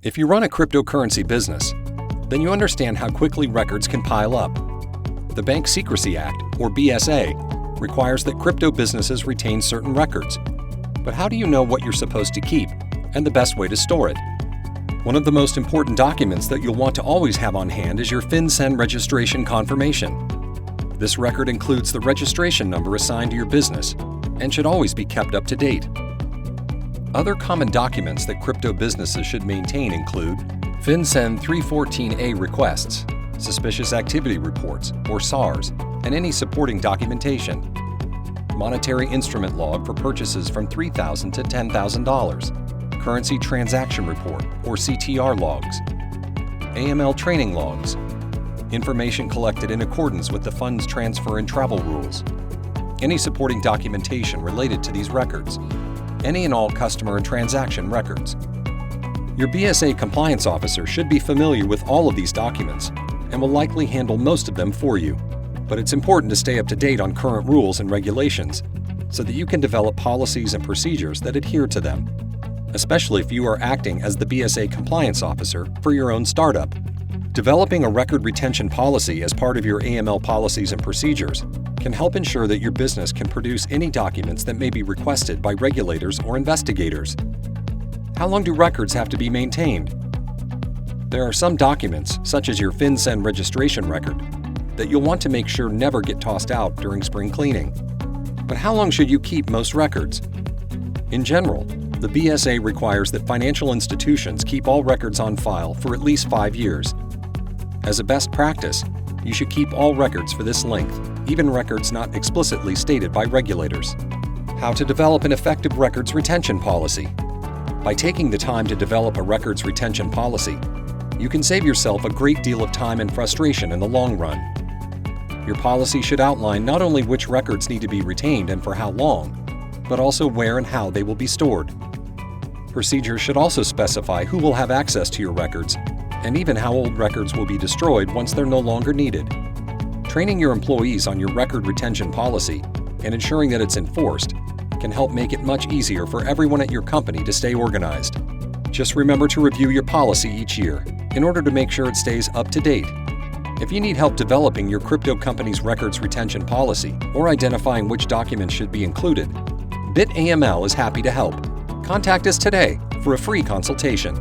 If you run a cryptocurrency business, then you understand how quickly records can pile up. The Bank Secrecy Act, or BSA, requires that crypto businesses retain certain records. But how do you know what you're supposed to keep and the best way to store it? One of the most important documents that you'll want to always have on hand is your FinCEN registration confirmation. This record includes the registration number assigned to your business and should always be kept up to date. Other common documents that crypto businesses should maintain include FinCEN 314A requests, suspicious activity reports, or SARs, and any supporting documentation, monetary instrument log for purchases from $3,000 to $10,000, currency transaction report, or CTR logs, AML training logs, information collected in accordance with the funds transfer and travel rules, any supporting documentation related to these records, any and all customer and transaction records. Your BSA compliance officer should be familiar with all of these documents and will likely handle most of them for you. But it's important to stay up to date on current rules and regulations so that you can develop policies and procedures that adhere to them, especially if you are acting as the BSA compliance officer for your own startup. Developing a record retention policy as part of your AML policies and procedures can help ensure that your business can produce any documents that may be requested by regulators or investigators. How long do records have to be maintained? There are some documents, such as your FinCEN registration record, that you'll want to make sure never get tossed out during spring cleaning. But how long should you keep most records? In general, the BSA requires that financial institutions keep all records on file for at least 5 years. As a best practice, you should keep all records for this length, even records not explicitly stated by regulators. How to develop an effective records retention policy. By taking the time to develop a records retention policy, you can save yourself a great deal of time and frustration in the long run. Your policy should outline not only which records need to be retained and for how long, but also where and how they will be stored. Procedures should also specify who will have access to your records and even how old records will be destroyed once they're no longer needed. Training your employees on your record retention policy and ensuring that it's enforced can help make it much easier for everyone at your company to stay organized. Just remember to review your policy each year in order to make sure it stays up to date. If you need help developing your crypto company's records retention policy or identifying which documents should be included, BitAML is happy to help. Contact us today for a free consultation.